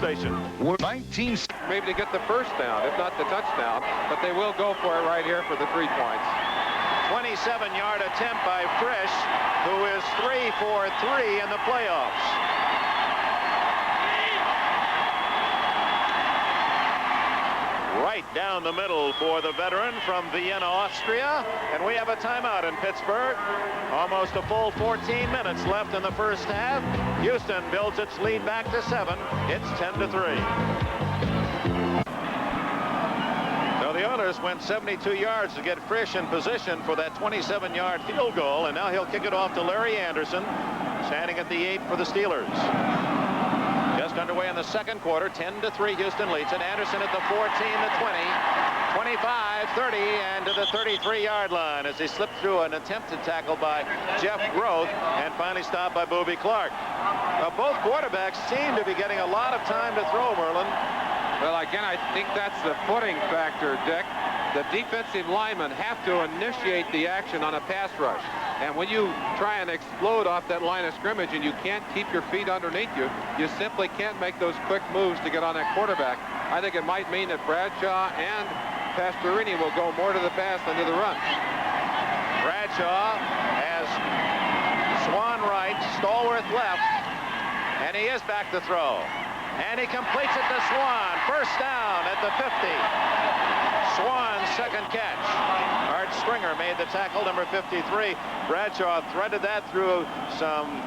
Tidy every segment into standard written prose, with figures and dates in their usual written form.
station. 19. Maybe to get the first down, if not the touchdown, but they will go for it right here for the 3 points. 27-yard attempt by Fritsch, who is 3 for 3 in the playoffs. Right down the middle for the veteran from Vienna, Austria. And we have a timeout in Pittsburgh. Almost a full 14 minutes left in the first half. Houston builds its lead back to 7. It's 10-3. So the Oilers went 72 yards to get Fritsch in position for that 27-yard field goal. And now he'll kick it off to Larry Anderson, standing at the 8 for the Steelers. Just underway in the second quarter, 10-3 Houston leads, and Anderson at the 14, the 20, 25, 30, and to the 33-yard line as he slipped through an attempted tackle by Jeff Groth and finally stopped by Boobie Clark. Both quarterbacks seem to be getting a lot of time to throw, Merlin. Well, again, I think that's the footing factor, Dick. The defensive linemen have to initiate the action on a pass rush. And when you try and explode off that line of scrimmage and you can't keep your feet underneath you, you simply can't make those quick moves to get on that quarterback. I think it might mean that Bradshaw and Pastorini will go more to the pass than to the run. Bradshaw has Swan right, Stallworth left, and he is back to throw. And he completes it to Swan. First down at the 50. Swan's second catch. Art Stringer made the tackle, number 53. Bradshaw threaded that through some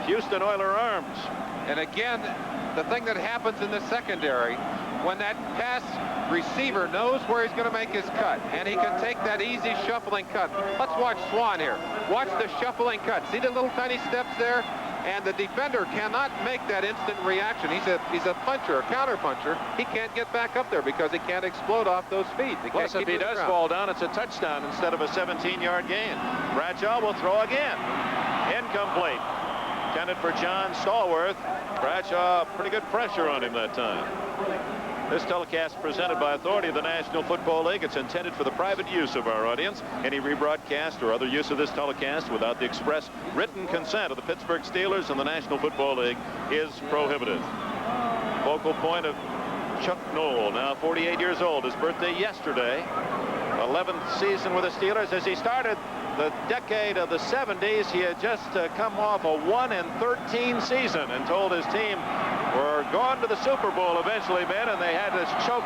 Houston Oiler arms. And again, the thing that happens in the secondary, when that pass receiver knows where he's going to make his cut, and he can take that easy shuffling cut. Let's watch Swan here. Watch the shuffling cut. See the little tiny steps there? And the defender cannot make that instant reaction. He's a puncher, a counter puncher. He can't get back up there because he can't explode off those feet. Plus, if he does fall down, it's a touchdown instead of a 17-yard gain. Bradshaw will throw again. Incomplete. Intended for John Stallworth. Bradshaw, pretty good pressure on him that time. This telecast presented by authority of the National Football League. It's intended for the private use of our audience. Any rebroadcast or other use of this telecast without the express written consent of the Pittsburgh Steelers and the National Football League is prohibited. Focal point of Chuck Noll, now 48 years old. His birthday yesterday. 11th season with the Steelers. As he started the decade of the 70s, he had just come off a 1-13 season and told his team, "We're going to the Super Bowl eventually, Ben," and they had to choke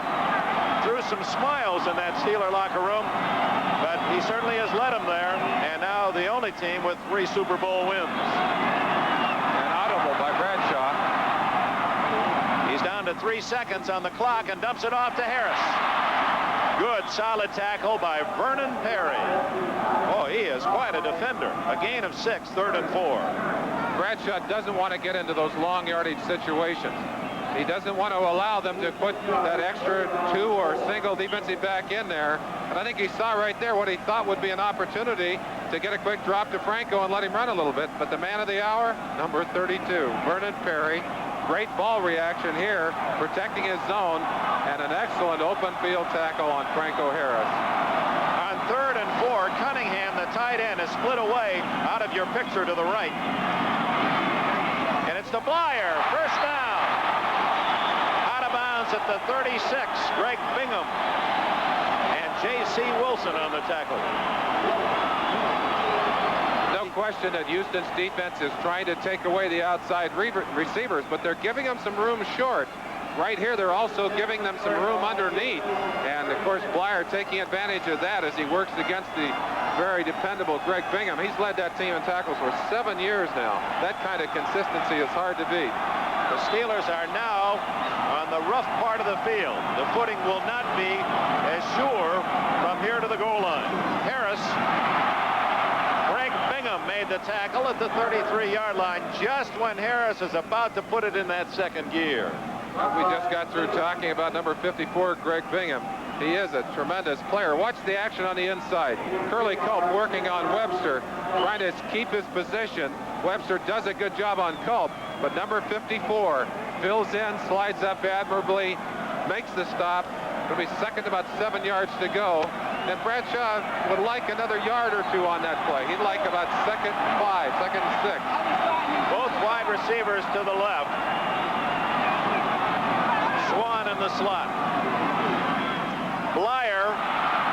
through some smiles in that Steeler locker room. But he certainly has led them there, and now the only team with 3 Super Bowl wins. An audible by Bradshaw. He's down to 3 seconds on the clock and dumps it off to Harris. Good solid tackle by Vernon Perry. Oh, he is quite a defender. A gain of 6, 3rd and 4. Bradshaw doesn't want to get into those long yardage situations. He doesn't want to allow them to put that extra 2 or single defensive back in there. And I think he saw right there what he thought would be an opportunity to get a quick drop to Franco and let him run a little bit. But the man of the hour, number 32, Vernon Perry. Great ball reaction here, protecting his zone, and an excellent open field tackle on Franco Harris. On 3rd and 4, Cunningham, the tight end, is split away out of your picture to the right. And it's to Bleier. First down. Out of bounds at the 36, Greg Bingham. And J.C. Wilson on the tackle. No question that Houston's defense is trying to take away the outside receivers, but they're giving them some room short. Right here, they're also giving them some room underneath. And, of course, Bleier taking advantage of that as he works against the very dependable Greg Bingham. He's led that team in tackles for 7 years now. That kind of consistency is hard to beat. The Steelers are now on the rough part of the field. The footing will not be as sure from here to the goal line. Harris, Greg Bingham made the tackle at the 33-yard line just when Harris is about to put it in that second gear. We just got through talking about number 54, Greg Bingham. He is a tremendous player. Watch the action on the inside. Curly Culp working on Webster, trying to keep his position. Webster does a good job on Culp, but number 54 fills in, slides up admirably, makes the stop. It'll be second, about 7 yards to go. And Bradshaw would like another yard or 2 on that play. He'd like about second and 5, second and 6. Both wide receivers to the left. the slot. Bleier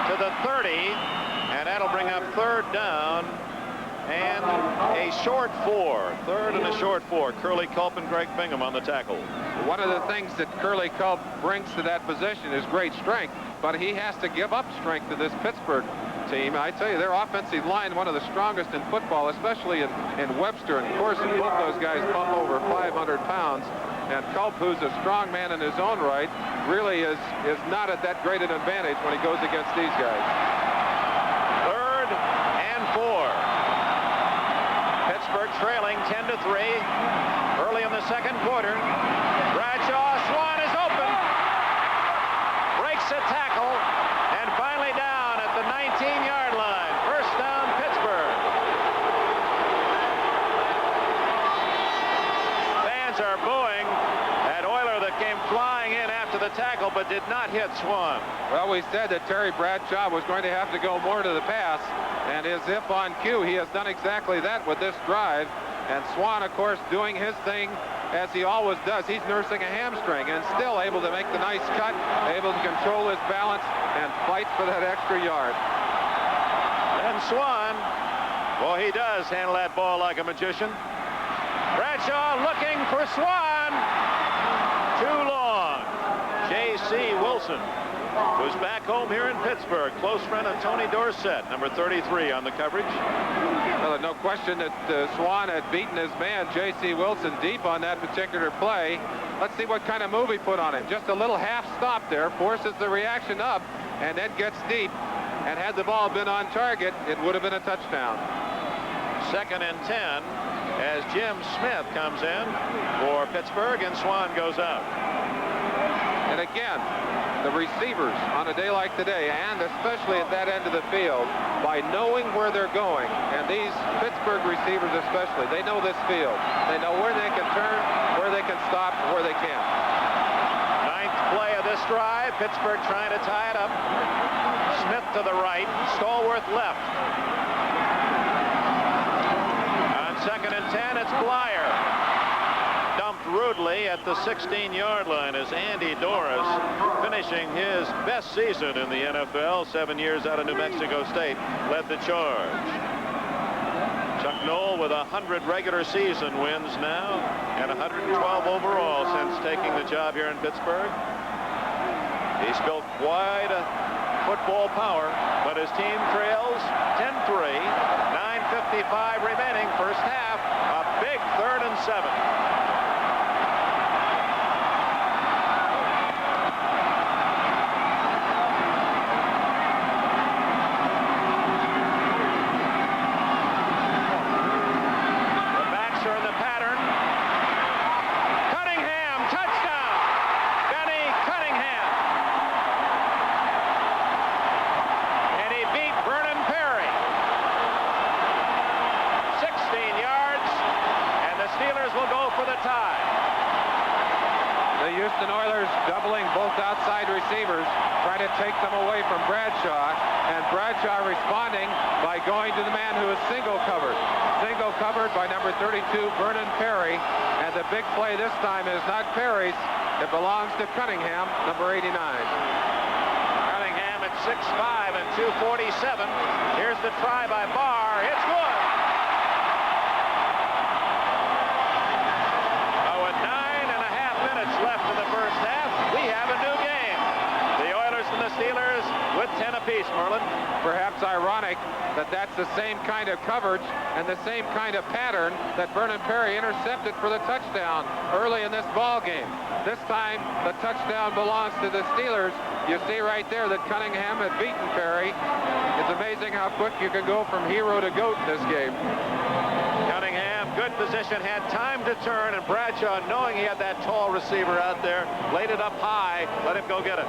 to the 30, and that'll bring up third down and a short 4. Third and a short 4. Curly Culp and Greg Bingham on the tackle. One of the things that Curly Culp brings to that position is great strength, but he has to give up strength to this Pittsburgh team. I tell you, their offensive line, one of the strongest in football, especially in Webster. And of course, both those guys pump over 500 pounds. And Culp, who's a strong man in his own right, really is not at that great an advantage when he goes against these guys. Third and 4. Pittsburgh trailing 10-3 early in the second quarter. Bradshaw, Swan is open, breaks a tackle, and finally down at the 19-yard line. First down, Pittsburgh. Fans are booing at Oiler that came flying in after the tackle but did not hit Swan. Well, we said that Terry Bradshaw was going to have to go more to the pass, and as if on cue, he has done exactly that with this drive. And Swan, of course, doing his thing as he always does. He's nursing a hamstring and still able to make the nice cut, able to control his balance and fight for that extra yard. And Swan, well, he does handle that ball like a magician. Bradshaw looking for Swan. Too long. J.C. Wilson, who's back home here in Pittsburgh. Close friend of Tony Dorsett, number 33 on the coverage. Well, no question that Swan had beaten his man, J.C. Wilson, deep on that particular play. Let's see what kind of move he put on him. Just a little half stop there, forces the reaction up, and then gets deep. And had the ball been on target, it would have been a touchdown. 2nd and 10 as Jim Smith comes in for Pittsburgh, and Swan goes out. And again, the receivers on a day like today, and especially at that end of the field, by knowing where they're going, and these Pittsburgh receivers especially, they know this field. They know where they can turn, where they can stop, and where they can't. 9th play of this drive, Pittsburgh trying to tie it up. Smith to the right, Stallworth left. On 2nd and 10, it's Bleier. Dumped rudely at the 16-yard line as Andy Doris, finishing his best season in the NFL, 7 years out of New Mexico State, led the charge. Chuck Noll with 100 regular season wins now and 112 overall since taking the job here in Pittsburgh. He's built quite a football power, but his team trails 10-3, 9:55 remaining, first half, a big 3rd and 7. Houston Oilers doubling both outside receivers, trying to take them away from Bradshaw, and Bradshaw responding by going to the man who is single covered. Single covered by number 32, Vernon Perry, and the big play this time is not Perry's, it belongs to Cunningham, number 89. Cunningham at 6'5" and 247. Here's the try by Bahr, it's good! Left in the first half, we have a new game. The Oilers and the Steelers with 10 apiece, Merlin. Perhaps ironic that that's the same kind of coverage and the same kind of pattern that Vernon Perry intercepted for the touchdown early in this ball game. This time, the touchdown belongs to the Steelers. You see right there that Cunningham had beaten Perry. It's amazing how quick you can go from hero to GOAT in this game. Cunningham, good position, had time to turn, and Bradshaw, knowing he had that tall receiver out there, laid it up high, let him go get it.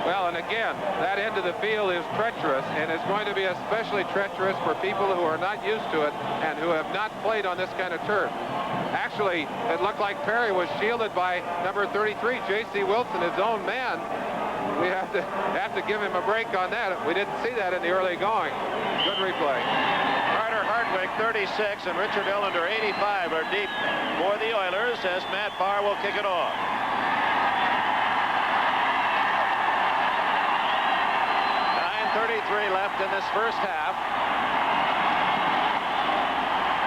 Well, and again, that end of the field is treacherous, and it's going to be especially treacherous for people who are not used to it and who have not played on this kind of turf. Actually, it looked like Perry was shielded by number 33, J.C. Wilson, his own man. We have to give him a break on that. We didn't see that in the early going. Good replay. Carter Hartwig, 36, and Richard Ellender, 85, are deep for the Oilers as Matt Bahr will kick it off. 2:33 left in this first half.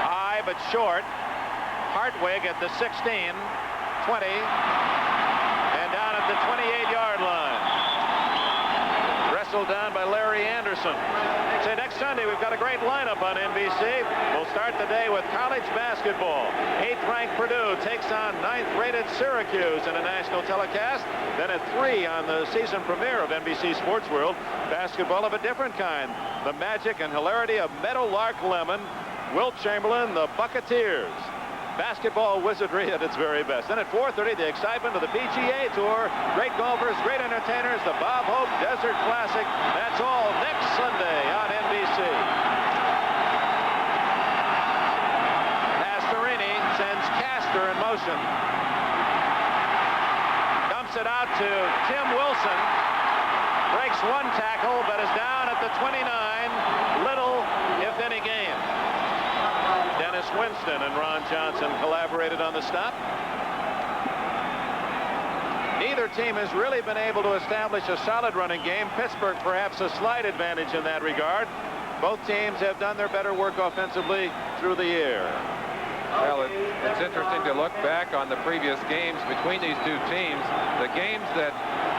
High but short. Hartwig at the 16, 20, and down at the 28-yard line. Wrestled down by Larry Anderson. Say next Sunday we've got a great lineup on NBC. We'll start the day with college basketball. 8th-ranked Purdue takes on 9th-rated Syracuse in a national telecast. Then at 3 on the season premiere of NBC Sports World, basketball of a different kind. The magic and hilarity of Meadowlark Lemon, Wilt Chamberlain, the Buccaneers. Basketball wizardry at its very best. Then at 4:30, the excitement of the PGA Tour. Great golfers, great entertainers, the Bob Hope Desert Classic. That's all next Sunday on NBC. Pastorini sends Castor in motion. Dumps it out to Tim Wilson. Breaks one tackle, but is down at the 29. Little, if any, gain. Dennis Winston and Ron Johnson collaborated on the stop. Neither team has really been able to establish a solid running game. Pittsburgh perhaps a slight advantage in that regard. Both teams have done their better work offensively through the year. Well, it's interesting to look back on the previous games between these two teams. The games that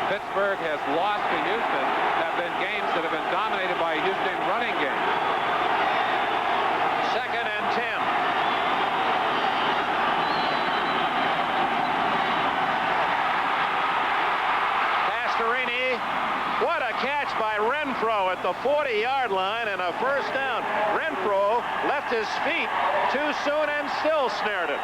Pittsburgh has lost to Houston have been games that have been dominated by a Houston running game. 2nd and 10. Pastorini, what a catch by Renfro at the 40-yard line and a first down. Renfro left his feet too soon and still snared it.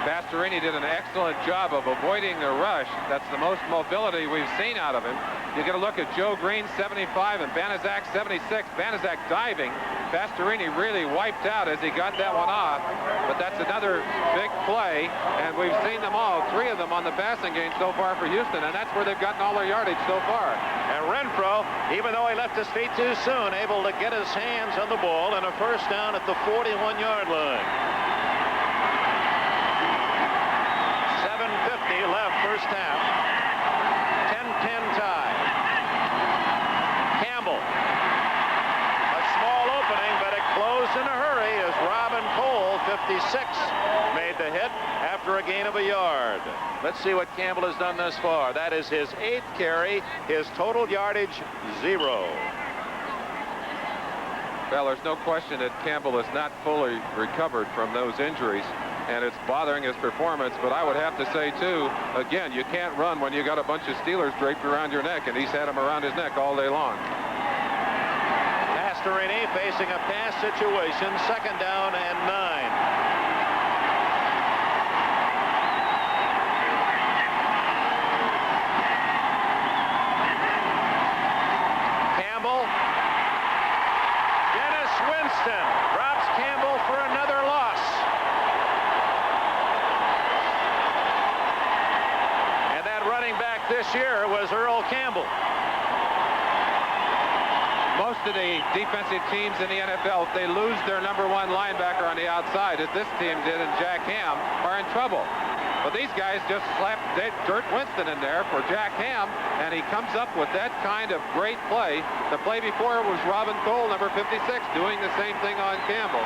Pastorini did an excellent job of avoiding the rush. That's the most mobility we've seen out of him. You get a look at Joe Green, 75, and Banaszak, 76. Banaszak diving. Pastorini really wiped out as he got that one off. But that's another big play, and we've seen them all, 3 of them on the passing game so far for Houston, and that's where they've gotten all their yardage so far. And Renfro, even though he left his feet too soon, able to get his hands on the ball and a first down at the 41-yard line. 7:50 left first half. 10-10 tie. Campbell. A small opening, but it closed in a hurry as Robin Cole, 56, made the hit after a gain of a yard. Let's see what Campbell has done thus far. That is his 8th carry. His total yardage, 0. Well, there's no question that Campbell is not fully recovered from those injuries, and it's bothering his performance. But I would have to say, too, again, you can't run when you got a bunch of Steelers draped around your neck, and he's had them around his neck all day long. Pastorini facing a pass situation, 2nd down and 9. Drops Campbell for another loss. And that running back this year was Earl Campbell. Most of the defensive teams in the NFL, if they lose their #1 linebacker on the outside, as this team did in Jack Ham, are in trouble. But these guys just slapped Dirt Winston in there for Jack Ham, and he comes up with that kind of great play. The play before was Robin Cole, number 56, doing the same thing on Campbell.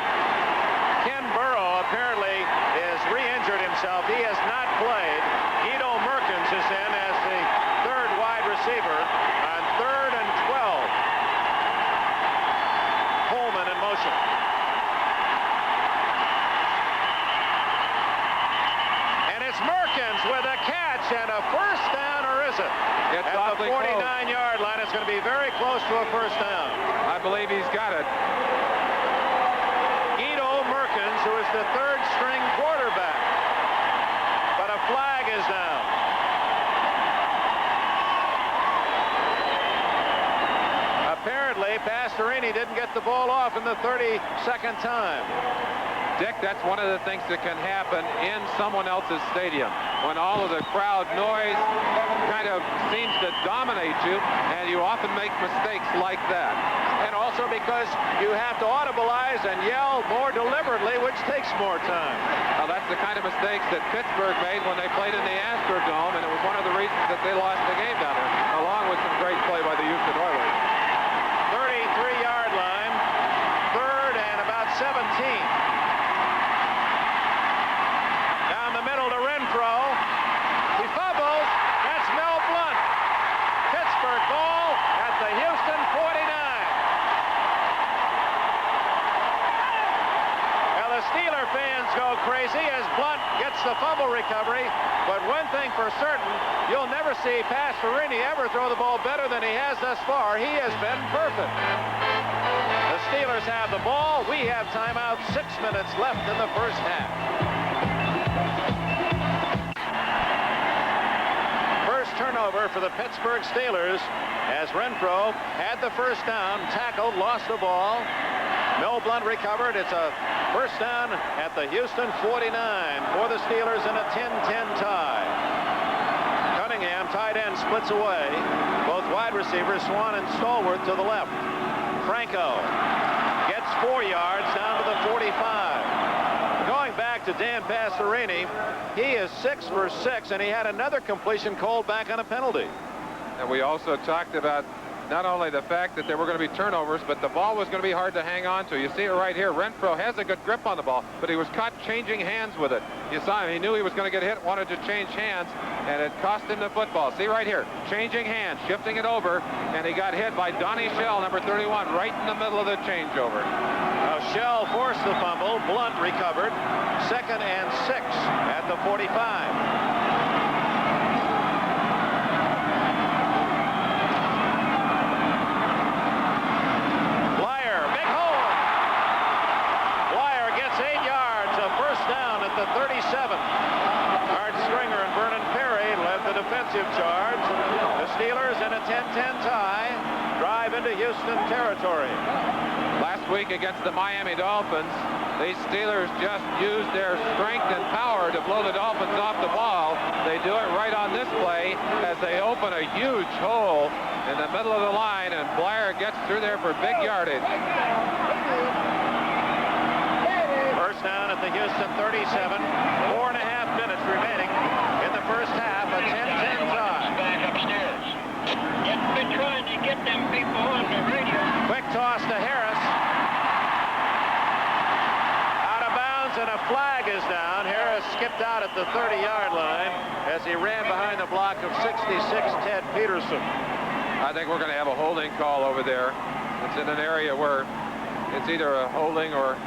Ken Burrow apparently is re-injured himself. He has not played. Guido Merkins is in as the 3rd wide receiver on 3rd and 12. Coleman in motion. Merkins with a catch and a first down, or is it? It's at the 49-yard line. It's going to be very close to a first down. I believe he's got it. Guido Merkins, who is the 3rd-string quarterback. But a flag is down. Apparently, Pastorini didn't get the ball off in the 32nd time. Dick, that's one of the things that can happen in someone else's stadium when all of the crowd noise kind of seems to dominate you, and you often make mistakes like that. And also because you have to audibilize and yell more deliberately, which takes more time. Well, that's the kind of mistakes that Pittsburgh made when they played in the Astrodome, and it was one of the reasons that they lost the game down there, along with some great recovery. But one thing for certain, you'll never see Pastorini ever throw the ball better than he has thus far. He has been perfect. The Steelers have the ball. We have timeout. 6 minutes left in the first half. First turnover for the Pittsburgh Steelers as Renfro had the first down, tackled, lost the ball. No blunt recovered. It's a first down at the Houston 49 for the Steelers in a 10-10 tie. Cunningham, tight end, splits away. Both wide receivers, Swan and Stallworth, to the left. Franco gets 4 yards down to the 45. Going back to Dan Pastorini, he is 6 for 6, and he had another completion called back on a penalty. And we also talked about not only the fact that there were going to be turnovers, but the ball was going to be hard to hang on to. You see it right here. Renfro has a good grip on the ball, but he was caught changing hands with it. You saw him. He knew he was going to get hit, wanted to change hands, and it cost him the football. See right here, changing hands, shifting it over, and he got hit by Donnie Shell, number 31, right in the middle of the changeover. Now Shell forced the fumble. Blunt recovered. 2nd and 6 at the 45. The 37. Art Stringer and Vernon Perry led the defensive charge. The Steelers in a 10-10 tie drive into Houston territory. Last week against the Miami Dolphins, these Steelers just used their strength and power to blow the Dolphins off the ball. They do it right on this play as they open a huge hole in the middle of the line, and Bleier gets through there for big yardage. Down at the Houston 37. 4.5 minutes remaining in the first half. A 10-10 tie. Back upstairs. Been trying to get them people on the radio. Quick toss to Harris. Out of bounds, and a flag is down. Harris skipped out at the 30-yard line as he ran behind the block of 66 Ted Peterson. I think we're going to have a holding call over there. It's in an area where it's either a holding or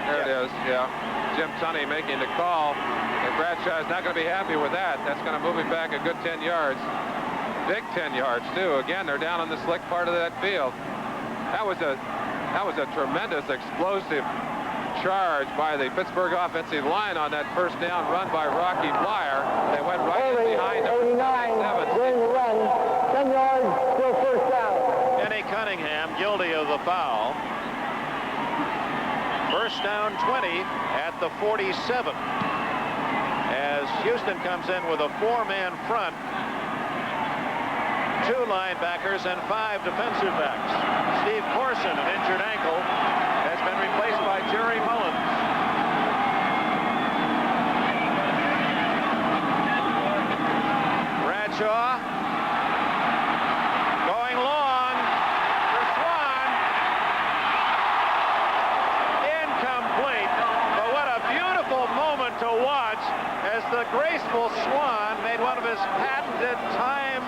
there it is, yeah. Jim Tunney making the call, and Bradshaw is not going to be happy with that. That's going to move him back a good 10 yards. Big 10 yards, too. Again, they're down on the slick part of that field. That was a tremendous explosive charge by the Pittsburgh offensive line on that first down run by Rocky Bleier. They went right in behind number 47. During the run, 10 yards, still first down. Bennie Cunningham guilty of the foul. First down 20 at the 47 as Houston comes in with a 4-man front, 2 linebackers and 5 defensive backs. Steve Corson, an injured ankle, has been replaced by Jerry Mullins. Bradshaw going long for Swan. Incomplete, but what a beautiful moment to watch as the graceful Swan made one of his patented time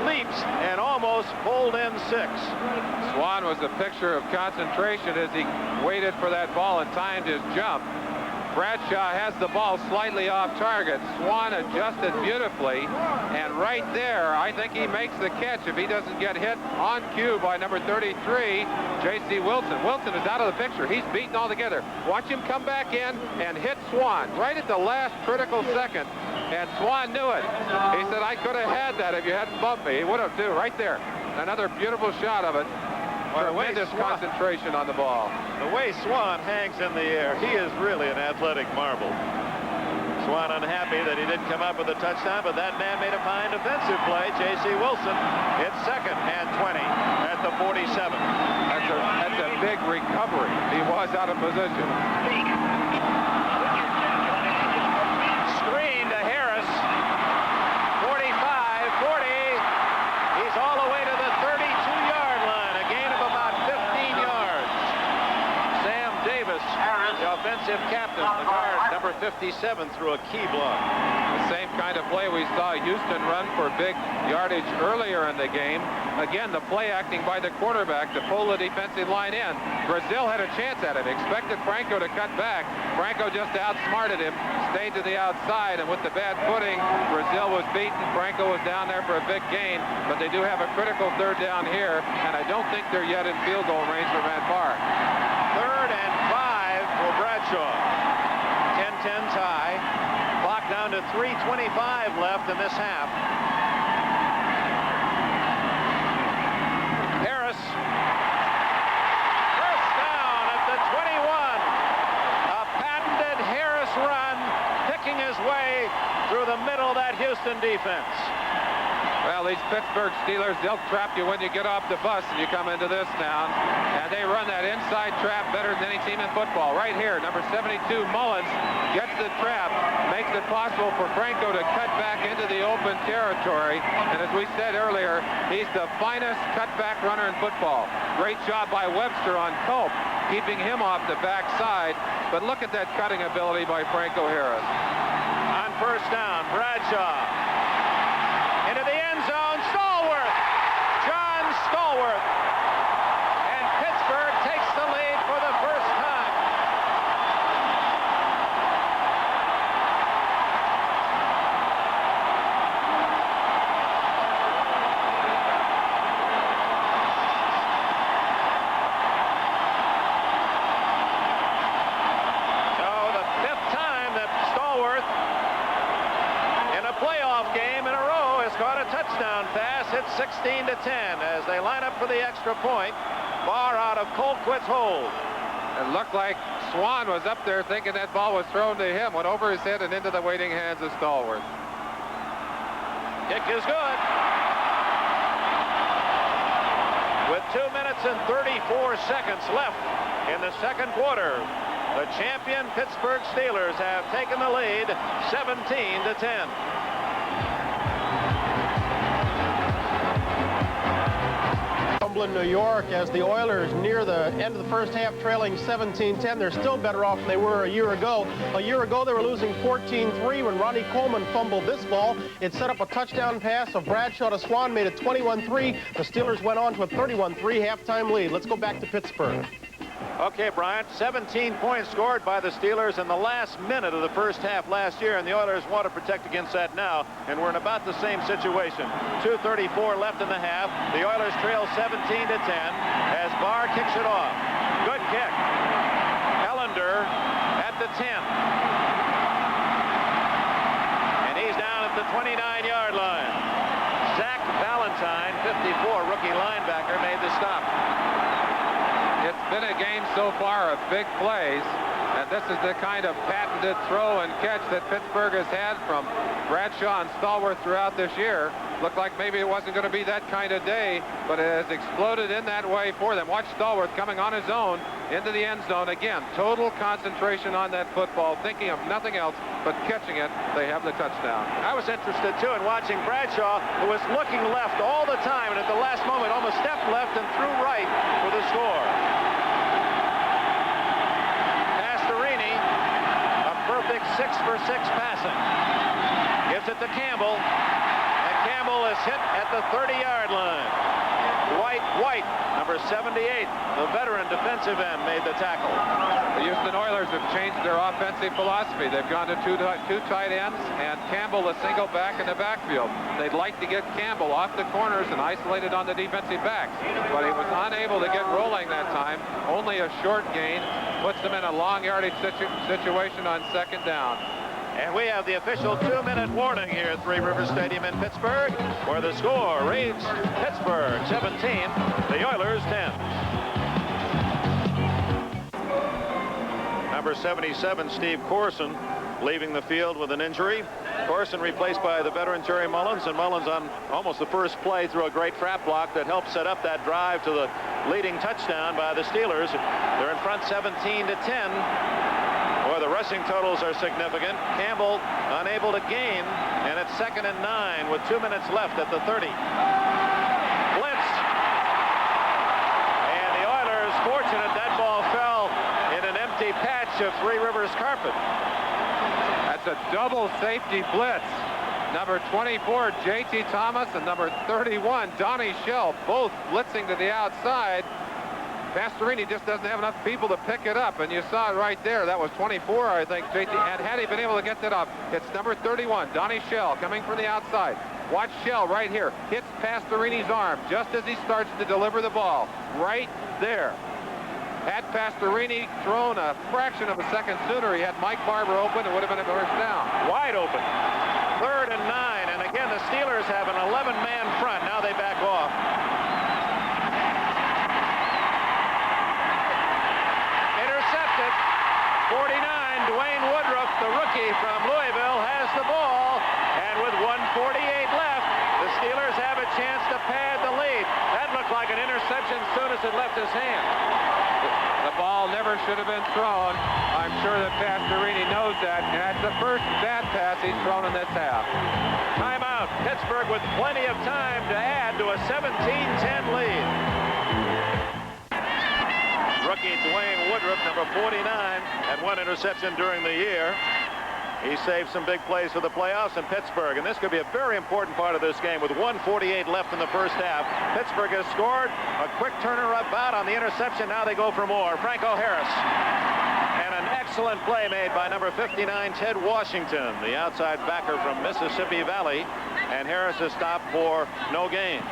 leaps and almost pulled in 6. Swan was a picture of concentration as he waited for that ball and timed his jump. Bradshaw has the ball slightly off target. Swan adjusted beautifully, and right there, I think he makes the catch if he doesn't get hit on cue by number 33, J.C. Wilson. Wilson is out of the picture. He's beaten altogether. Watch him come back in and hit Swan right at the last critical second, and Swan knew it. He said, I could have had that if you hadn't bumped me. He would have, too, right there. Another beautiful shot of it. Tremendous concentration on the ball. The way Swan hangs in the air, he is really an athletic marvel. Swan unhappy that he didn't come up with a touchdown, but that man made a fine defensive play. J.C. Wilson hits 2nd and 20 at the 47. That's a big recovery. He was out of position. Screen to Harris. 45, 40. He's all the way to the 32-yard line. A gain of about 15 yards. Sam Davis, the offensive captain, the guard, number 57, threw a key block. The same kind of play we saw Houston run for big yardage earlier in the game. Again, the play acting by the quarterback to pull the defensive line in. Brazil had a chance at it. Expected Franco to cut back. Franco just outsmarted him, stayed to the outside, and with the bad footing, Brazil was beaten. Franco was down there for a big gain, but they do have a critical third down here, and I don't think they're yet in field goal range for Bahr. 3rd and 5 for Bradshaw. 10-10 tie. Clock down to 3:25 left in this half. Harris. First down at the 21. A patented Harris run, picking his way through the middle of that Houston defense. Well, these Pittsburgh Steelers, they'll trap you when you get off the bus and you come into this town. And they run that inside trap better than any team in football. Right here, number 72, Mullins, gets the trap, makes it possible for Franco to cut back into the open territory. And as we said earlier, he's the finest cutback runner in football. Great job by Webster on Culp, keeping him off the backside. But look at that cutting ability by Franco Harris. On first down, Bradshaw. Into the end zone, Stallworth. John Stallworth. And Pittsburgh takes the lead for the first time. So the 5th time that Stallworth in a playoff game in a row has caught a touchdown pass. It's 16-10 as they line up for the extra point. Bahr out of Colquitt's hold. It looked like Swan was up there thinking that ball was thrown to him, went over his head and into the waiting hands of Stallworth. Kick is good. With 2 minutes and 34 seconds left in the second quarter, the champion Pittsburgh Steelers have taken the lead 17-10. New York, as the Oilers near the end of the first half trailing 17-10. They're still better off than they were a year ago. A year ago they were losing 14-3 when Ronnie Coleman fumbled this ball. It set up a touchdown pass of Bradshaw to Swan, made it 21-3. The Steelers went on to a 31-3 halftime lead. Let's go back to Pittsburgh. Okay, Bryant, 17 points scored by the Steelers in the last minute of the first half last year, and the Oilers want to protect against that now, and we're in about the same situation. 2:34 left in the half. The Oilers trail 17-10 as Bahr kicks it off. Good kick. Ellender at the 10. And he's down at the 29-yard line. Zach Valentine, 54, rookie linebacker, made the stop. It's been a game so far of big plays, and this is the kind of patented throw and catch that Pittsburgh has had from Bradshaw and Stallworth throughout this year. Looked like maybe it wasn't going to be that kind of day, but it has exploded in that way for them. Watch Stallworth coming on his own into the end zone. Again, total concentration on that football, thinking of nothing else but catching it. They have the touchdown. I was interested, too, in watching Bradshaw, who was looking left all the time, and at the last moment almost stepped left and threw right for the score. Pastorini, a perfect 6-for-6 passing. Gives it to Campbell, and Campbell is hit at the 30-yard line. White, number 78, the veteran defensive end, made the tackle. The Houston Oilers have changed their offensive philosophy. They've gone to two tight ends and Campbell a single back in the backfield. They'd like to get Campbell off the corners and isolated on the defensive backs, but he was unable to get rolling that time. Only a short gain puts them in a long yardage situation on second down. And we have the official 2-minute warning here at Three Rivers Stadium in Pittsburgh, where the score reads Pittsburgh 17, the Oilers 10. Number 77, Steve Corson, leaving the field with an injury. Corson replaced by the veteran Terry Mullins, and Mullins on almost the first play through a great trap block that helped set up that drive to the leading touchdown by the Steelers. They're in front 17-10. Boy, the rushing totals are significant. Campbell unable to gain, and it's 2nd and 9 with 2 minutes left at the 30. Blitz. And the Oilers, fortunate that ball fell in an empty patch of Three Rivers carpet. That's a double safety blitz. Number 24, J.T. Thomas, and number 31, Donnie Shell, both blitzing to the outside. Pastorini just doesn't have enough people to pick it up, and you saw it right there. That was 24, I think, J.T. And had he been able to get that up, it's number 31, Donnie Shell, coming from the outside. Watch Shell right here. Hits Pastorini's arm just as he starts to deliver the ball. Right there. Had Pastorini thrown a fraction of a second sooner, he had Mike Barber open. It would have been a first down. Wide open. 3rd and 9. And again, the Steelers have an 11-man front. Now they back off. Intercepted. 49, Dwayne Woodruff, the rookie from Louisville, has the ball. And with 1:48 left, the Steelers have a chance to pad the lead. That looked like an interception as soon as it left his hand. The ball never should have been thrown. I'm sure that Pastorini knows that. And that's the first bad pass he's thrown in this half. Timeout. Pittsburgh with plenty of time to add to a 17-10 lead. Rookie Dwayne Woodruff, number 49, had 1 interception during the year. He saved some big plays for the playoffs in Pittsburgh, and this could be a very important part of this game. With 1:48 left in the first half, Pittsburgh has scored. A quick turnabout on the interception. Now they go for more. Franco Harris. And an excellent play made by number 59, Ted Washington, the outside backer from Mississippi Valley. And Harris is stopped for no gain.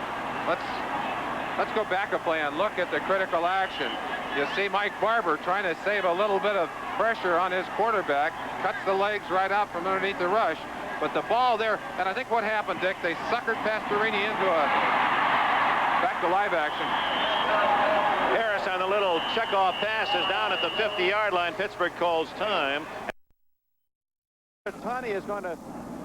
Let's go back a play and look at the critical action. You see Mike Barber trying to save a little bit of pressure on his quarterback, cuts the legs right out from underneath the rush, but the ball there, and I think what happened, Dick, they suckered Pastorini into a back to live action. Harris on the little checkoff pass is down at the 50-yard line. Pittsburgh calls time. Toni is going to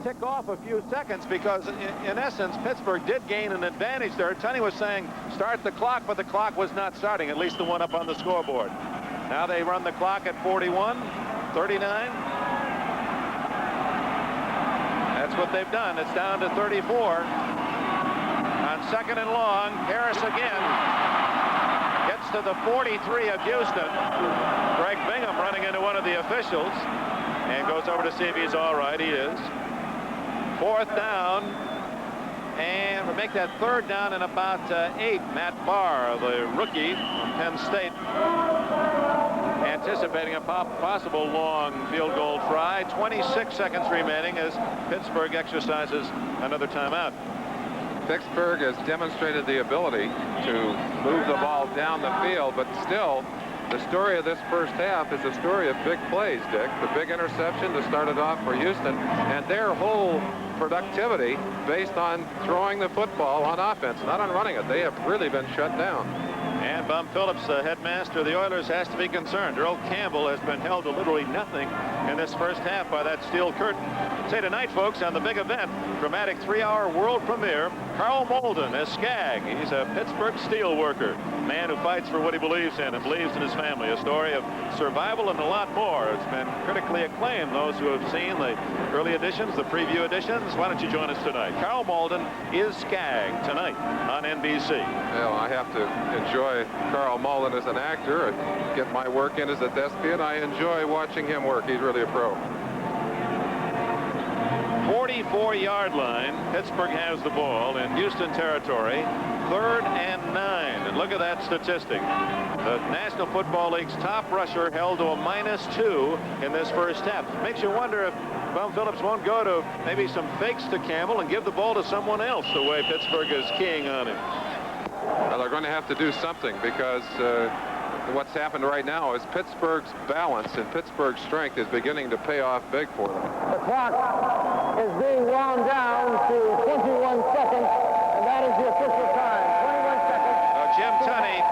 tick off a few seconds because in essence Pittsburgh did gain an advantage there. Toni was saying start the clock, but the clock was not starting, at least the one up on the scoreboard. Now they run the clock at 41, 39. That's what they've done. It's down to 34. On 2nd and long, Harris again gets to the 43 of Houston. Greg Bingham running into one of the officials and goes over to see if he's all right. He is. 4th down, and we'll make that 3rd down in about 8. Matt Bahr, the rookie from Penn State, anticipating a possible long field goal try. 26 seconds remaining as Pittsburgh exercises another timeout. Pittsburgh has demonstrated the ability to move the ball down the field, but still, the story of this first half is a story of big plays, Dick. The big interception to start it off for Houston, and their whole productivity based on throwing the football on offense, not on running it. They have really been shut down. And Bum Phillips, the headmaster of the Oilers, has to be concerned. Earl Campbell has been held to literally nothing in this first half by that steel curtain. Say tonight, folks, on the big event, dramatic 3-hour world premiere, Carl Malden as Skag. He's a Pittsburgh steel worker, man who fights for what he believes in and believes in his family. A story of survival and a lot more. It's been critically acclaimed. Those who have seen the early editions, the preview editions, why don't you join us tonight? Carl Malden is Skag tonight on NBC. Well, I have to enjoy Carl Malden as an actor. I get my work in as a thespian. I enjoy watching him work. He's really a pro. 44-yard line. Pittsburgh has the ball in Houston territory. 3rd and 9. And look at that statistic. The National Football League's top rusher held to a -2 in this first half. Makes you wonder if Bum Phillips won't go to maybe some fakes to Campbell and give the ball to someone else the way Pittsburgh is keying on him. Well, they're going to have to do something because what's happened right now is Pittsburgh's balance and Pittsburgh's strength is beginning to pay off big for them. The clock is being wound down to 21 seconds, and that is the official time. 21 seconds. Jim Toni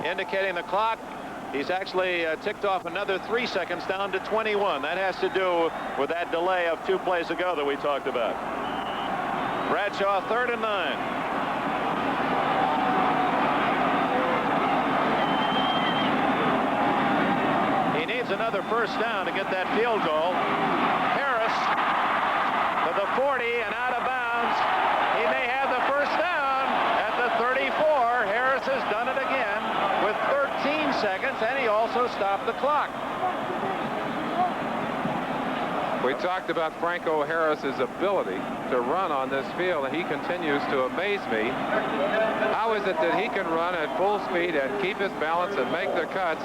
indicating the clock. He's actually ticked off another 3 seconds down to 21. That has to do with that delay of 2 plays ago that we talked about. Bradshaw, 3rd and 9. He needs another first down to get that field goal. Harris to the 40 and out of bounds. He may have the first down at the 34. Harris has done it again with 13 seconds, and he also stopped the clock. We talked about Franco Harris's ability to run on this field, and he continues to amaze me. How is it that he can run at full speed and keep his balance and make the cuts?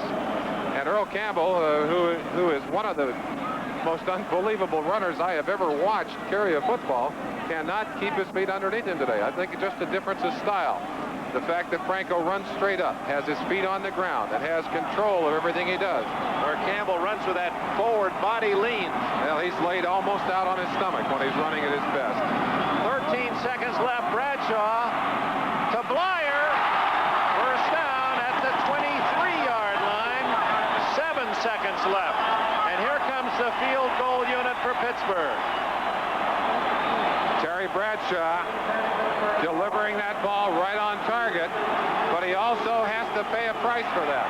And Earl Campbell, who is one of the most unbelievable runners I have ever watched carry a football, cannot keep his feet underneath him today. I think it's just a difference of style. The fact that Franco runs straight up, has his feet on the ground, and has control of everything he does. Where Campbell runs with that forward body lean. Well, he's laid almost out on his stomach when he's running at his best. 13 seconds left. Bradshaw to Bleier. First down at the 23-yard line. 7 seconds left. And here comes the field goal unit for Pittsburgh. Terry Bradshaw delivering that ball right on target, but he also has to pay a price for that.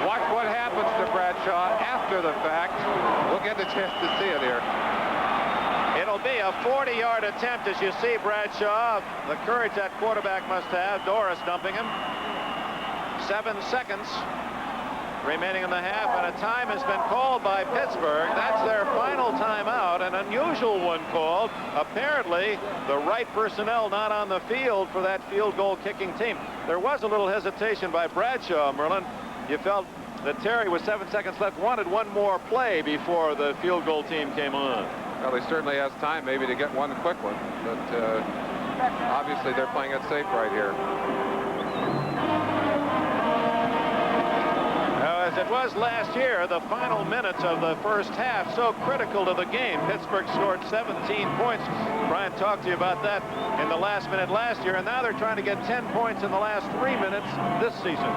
Watch what happens to Bradshaw after the fact. We'll get the chance to see it here. It'll be a 40-yard attempt as you see Bradshaw. The courage that quarterback must have. Doris dumping him. 7 seconds remaining in the half, and a time has been called by Pittsburgh. That's their final timeout, an unusual one called. Apparently, the right personnel not on the field for that field goal kicking team. There was a little hesitation by Bradshaw, Merlin. You felt that Terry, with 7 seconds left, wanted one more play before the field goal team came on. Well, he certainly has time maybe to get one quick one, but obviously they're playing it safe right here. As it was last year, the final minutes of the first half so critical to the game. Pittsburgh scored 17 points. Brian talked to you about that in the last minute last year, and now they're trying to get 10 points in the last 3 minutes this season.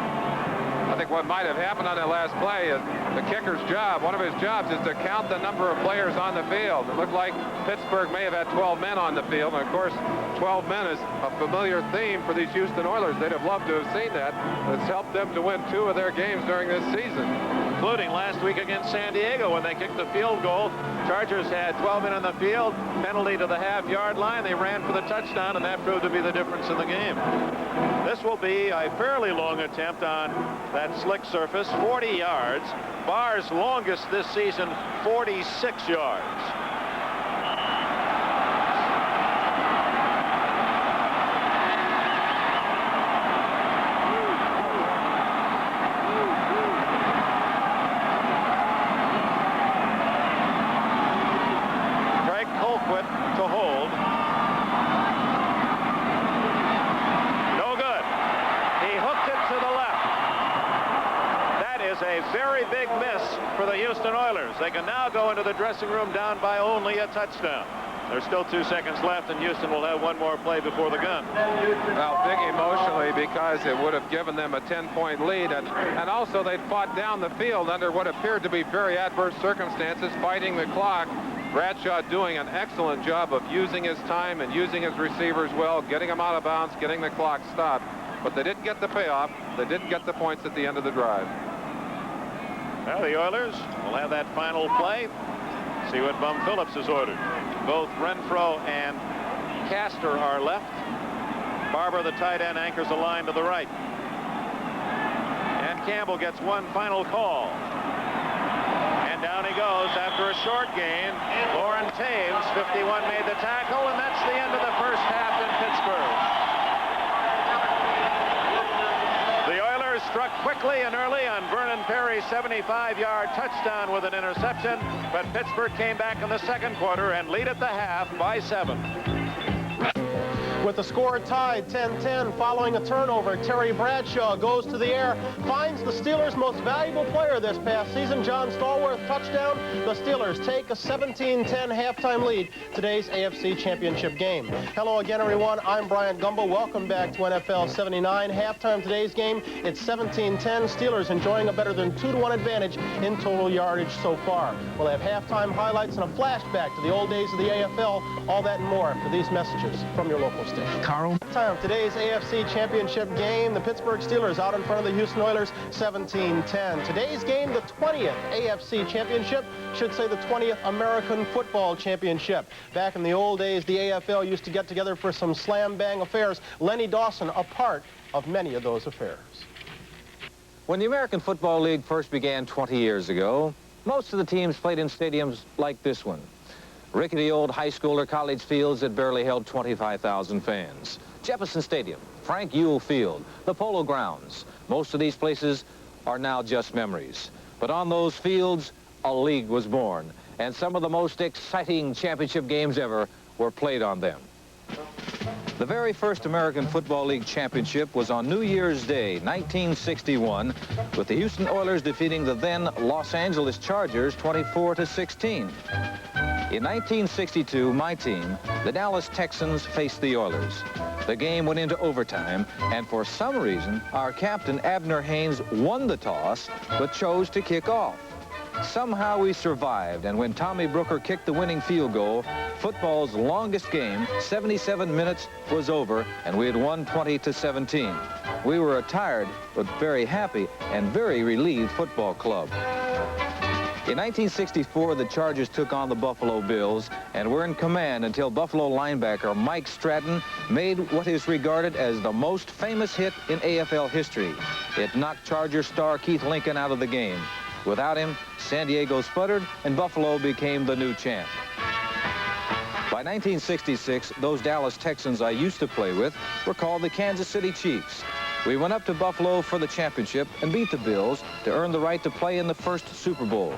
I think what might have happened on that last play is the kicker's job. One of his jobs is to count the number of players on the field. It looked like Pittsburgh may have had 12 men on the field, and of course 12 men is a familiar theme for these Houston Oilers. They'd have loved to have seen that. It's helped them to win 2 of their games during this season, including last week against San Diego when they kicked the field goal. Chargers had 12 men on the field, penalty to the half-yard line. They ran for the touchdown, and that proved to be the difference in the game. This will be a fairly long attempt on that slick surface, 40 yards. Bahr's longest this season, 46 yards. Big miss for the Houston Oilers. They can now go into the dressing room down by only a touchdown. There's still 2 seconds left, and Houston will have one more play before the gun. Well, big emotionally, because it would have given them a 10-point lead, and also they'd fought down the field under what appeared to be very adverse circumstances, fighting the clock. Bradshaw doing an excellent job of using his time and using his receivers well, getting them out of bounds, getting the clock stopped. But they didn't get the payoff. They didn't get the points at the end of the drive. Well, the Oilers will have that final play. See what Bum Phillips has ordered. Both Renfro and Castor are left. Barber, the tight end, anchors the line to the right. And Campbell gets one final call. And down he goes after a short gain. Lauren Taves, 51, made the tackle, and that's the end of the first half in Pittsburgh. Struck quickly and early on Vernon Perry's 75-yard touchdown with an interception, but Pittsburgh came back in the second quarter and lead at the half by 7. With the score tied 10-10 following a turnover, Terry Bradshaw goes to the air, finds the Steelers' most valuable player this past season, John Stallworth, touchdown. The Steelers take a 17-10 halftime lead today's AFC Championship game. Hello again, everyone. I'm Brian Gumbo. Welcome back to NFL 79. Halftime today's game, it's 17-10. Steelers enjoying a better than 2-1 advantage in total yardage so far. We'll have halftime highlights and a flashback to the old days of the AFL. All that and more after these messages from your local station. Carl. Time today's AFC Championship game. The Pittsburgh Steelers out in front of the Houston Oilers, 17-10. Today's game, the 20th AFC Championship, should say the 20th American Football Championship. Back in the old days, the AFL used to get together for some slam-bang affairs. Lenny Dawson, a part of many of those affairs. When the American Football League first began 20 years ago, most of the teams played in stadiums like this one. rickety old high school or college fields that barely held 25,000 fans. Jefferson Stadium, Frank Ewell Field, the Polo Grounds. Most of these places are now just memories. But on those fields, a league was born, and some of the most exciting championship games ever were played on them. The very first American Football League championship was on New Year's Day, 1961, with the Houston Oilers defeating the then Los Angeles Chargers 24-16. In 1962, my team, the Dallas Texans, faced the Oilers. The game went into overtime, and for some reason, our captain, Abner Haynes, won the toss, but chose to kick off. Somehow we survived, and when Tommy Brooker kicked the winning field goal, football's longest game, 77 minutes, was over, and we had won 20-17. We were a tired, but very happy and very relieved football club. In 1964, the Chargers took on the Buffalo Bills and were in command until Buffalo linebacker Mike Stratton made what is regarded as the most famous hit in AFL history. It knocked Charger star Keith Lincoln out of the game. Without him, San Diego sputtered and Buffalo became the new champ. By 1966, those Dallas Texans I used to play with were called the Kansas City Chiefs. We went up to Buffalo for the championship and beat the Bills to earn the right to play in the first Super Bowl.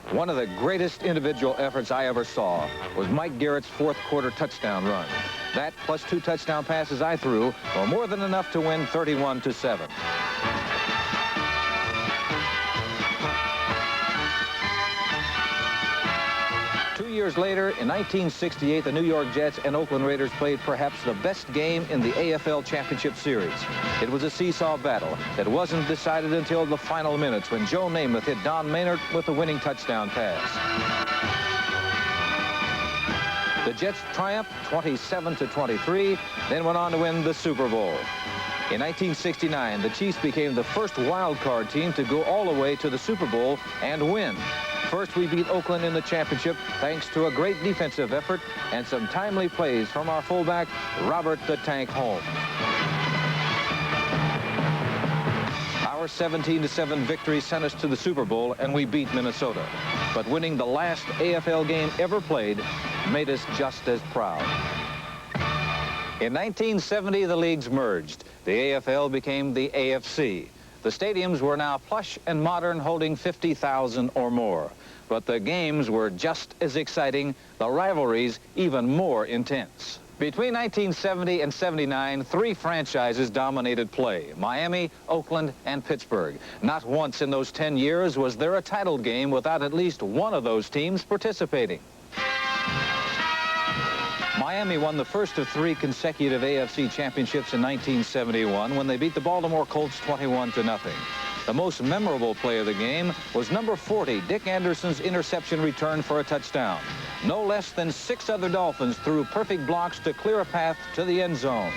One of the greatest individual efforts I ever saw was Mike Garrett's fourth quarter touchdown run. That plus 2 touchdown passes I threw were more than enough to win 31-7. 2 years later, in 1968, the New York Jets and Oakland Raiders played perhaps the best game in the AFL Championship Series. It was a seesaw battle that wasn't decided until the final minutes when Joe Namath hit Don Maynard with the winning touchdown pass. The Jets triumphed 27-23, then went on to win the Super Bowl. In 1969, the Chiefs became the first wild card team to go all the way to the Super Bowl and win. First, we beat Oakland in the championship thanks to a great defensive effort and some timely plays from our fullback, Robert the Tank Holmes. Our 17-7 victory sent us to the Super Bowl, and we beat Minnesota. But winning the last AFL game ever played made us just as proud. In 1970, the leagues merged. The AFL became the AFC. The stadiums were now plush and modern, holding 50,000 or more. But the games were just as exciting, the rivalries even more intense. Between 1970 and 79, 3 franchises dominated play: Miami, Oakland, and Pittsburgh. Not once in those 10 years was there a title game without at least one of those teams participating. Miami won the first of 3 consecutive AFC championships in 1971 when they beat the Baltimore Colts 21-0. The most memorable play of the game was number 40, Dick Anderson's interception return for a touchdown. No less than 6 other Dolphins threw perfect blocks to clear a path to the end zone.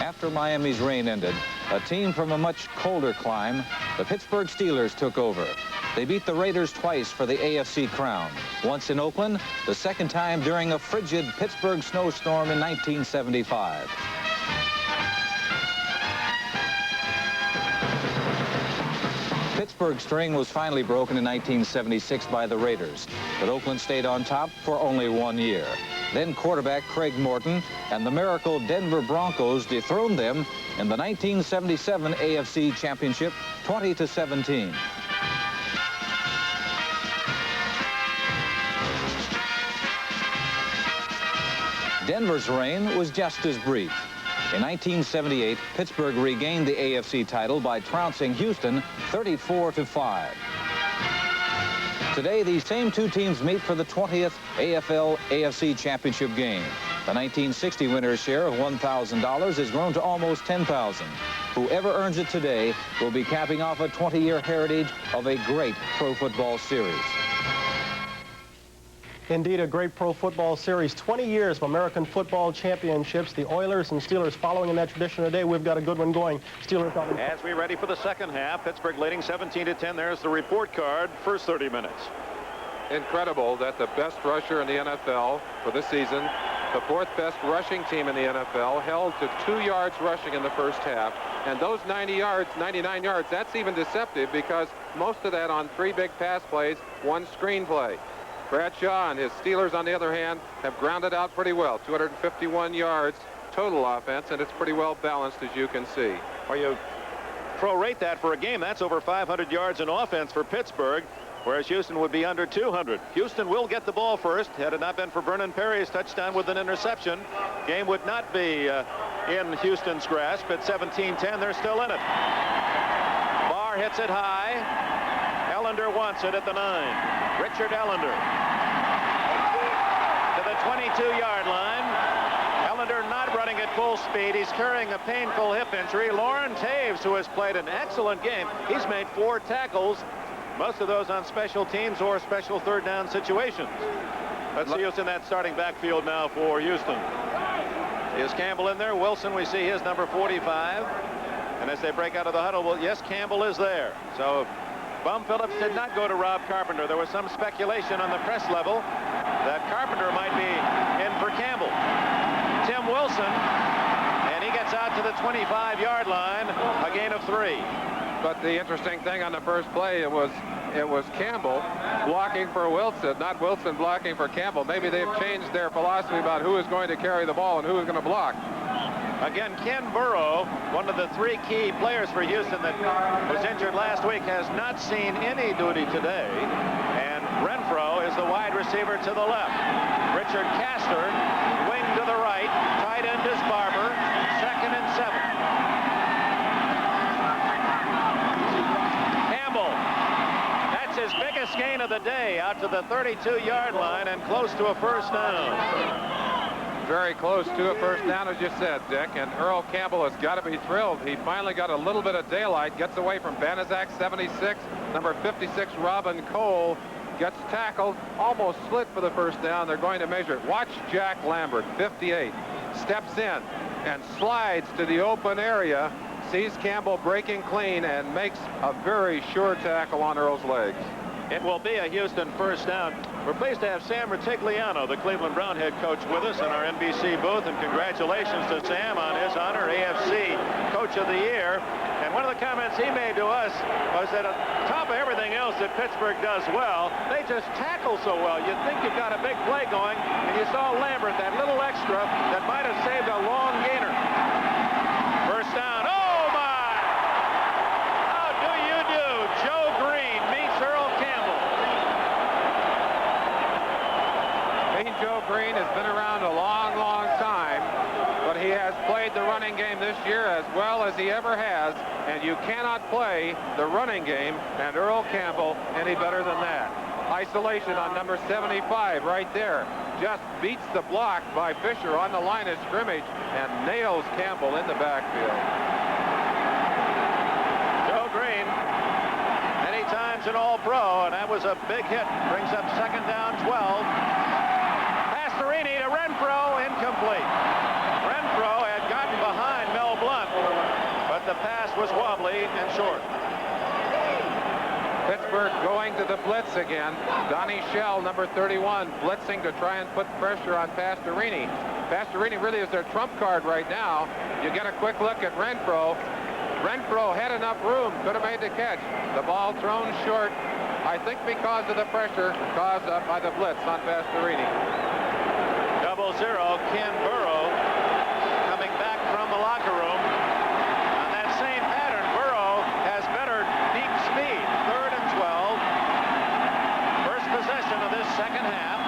After Miami's reign ended, a team from a much colder clime, the Pittsburgh Steelers, took over. They beat the Raiders twice for the AFC crown. Once in Oakland, the second time during a frigid Pittsburgh snowstorm in 1975. Pittsburgh's string was finally broken in 1976 by the Raiders, but Oakland stayed on top for only 1 year. Then quarterback Craig Morton and the miracle Denver Broncos dethroned them in the 1977 AFC Championship 20-17. Denver's reign was just as brief. In 1978, Pittsburgh regained the AFC title by trouncing Houston 34-5. Today, these same 2 teams meet for the 20th AFL-AFC Championship game. The 1960 winner's share of $1,000 has grown to almost $10,000. Whoever earns it today will be capping off a 20-year heritage of a great pro football series. Indeed, a great pro football series. 20 years of American football championships. The Oilers and Steelers following in that tradition today. We've got a good one going. Steelers. As we ready for the second half, Pittsburgh leading 17-10. There's the report card. First 30 minutes. Incredible that the best rusher in the NFL for this season the 4th best rushing team in the NFL, held to 2 yards rushing in the first half. And those 99 yards, that's even deceptive because most of that on 3 big pass plays, 1 screenplay. Bradshaw and his Steelers, on the other hand, have grounded out pretty well. 251 yards total offense, and it's pretty well balanced, as you can see. Well, you prorate that for a game, that's over 500 yards in offense for Pittsburgh, whereas Houston would be under 200. Houston will get the ball first. Had it not been for Vernon Perry's touchdown with an interception, game would not be in Houston's grasp. At 17-10, they're still in it. Bahr hits it high. Ellender wants it at the 9. Richard Ellender to the 22-yard line. Ellender not running at full speed. He's carrying a painful hip injury. Lauren Taves, who has played an excellent game, he's made 4 tackles, most of those on special teams or special 3rd down situations. Let's see who's in that starting backfield now for Houston. Is Campbell in there? Wilson, we see his number 45. And as they break out of the huddle, well, yes, Campbell is there. So Bum Phillips did not go to Rob Carpenter. There was some speculation on the press level that Carpenter might be in for Campbell. Tim Wilson, and he gets out to the 25-yard line, a gain of 3. But the interesting thing on the first play, it was Campbell blocking for Wilson, not Wilson blocking for Campbell. Maybe they've changed their philosophy about who is going to carry the ball and who is going to block. Again, Ken Burrow, one of the 3 key players for Houston that was injured last week, has not seen any duty today. And Renfro is the wide receiver to the left. Richard Castor, wing to the right. Tight end is Barber. 2nd and 7. Campbell, that's his biggest gain of the day, out to the 32-yard line and close to a first down. Very close to a first down, as you said, Dick. And Earl Campbell has got to be thrilled. He finally got a little bit of daylight, gets away from Banaszak, 76. Number 56, Robin Cole, gets tackled, almost slid for the first down. They're going to measure it. Watch Jack Lambert, 58, steps in and slides to the open area, sees Campbell breaking clean, and makes a very sure tackle on Earl's legs. It will be a Houston first down. We're pleased to have Sam Rutigliano, the Cleveland Brown head coach, with us in our NBC booth, and congratulations to Sam on his honor, AFC Coach of the Year. And one of the comments he made to us was that on top of everything else that Pittsburgh does well, they just tackle so well. You'd think you've got a big play going, and you saw Lambert, that little extra that might have saved a long gainer. First down. Oh, my! How do you do? Joe Green meets Earl Campbell. Joe Green has been around a long, long time, but he has played the running game this year as well as he ever has, and you cannot play the running game and Earl Campbell any better than that. Isolation on number 75 right there. Just beats the block by Fisher on the line of scrimmage and nails Campbell in the backfield. Joe Green, many times an All-Pro, and that was a big hit. Brings up 2nd down, 12. Pastorini to Renfro, incomplete. Renfro had gotten behind Mel Blount, but the pass was wobbly and short. Pittsburgh going to the blitz again. Donnie Shell, number 31, blitzing to try and put pressure on Pastorini. Pastorini really is their trump card right now. You get a quick look at Renfro. Renfro had enough room, could have made the catch. The ball thrown short, I think because of the pressure caused by the blitz on Pastorini. 0-0, Ken Burrow coming back from the locker room. On that same pattern, Burrow has better deep speed. 3rd and 12. First possession of this second half.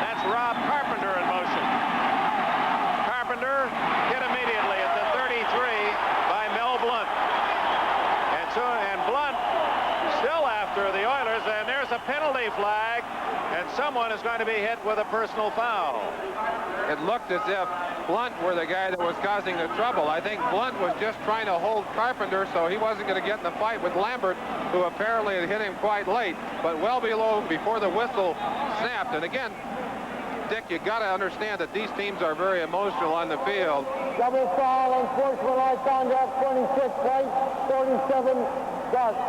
That's Rob Carpenter in motion. Carpenter hit immediately at the 33 by Mel Blount. And Blount still after the Oilers, and there's a penalty flag, and someone is going to be hit with a personal foul. It looked as if Blount were the guy that was causing the trouble. I think Blount was just trying to hold Carpenter so he wasn't going to get in the fight with Lambert, who apparently had hit him quite late, but well below before the whistle snapped. And again, Dick, you got to understand that these teams are very emotional on the field. Double foul, unsportsmanlike conduct, 26 right, 47 dust.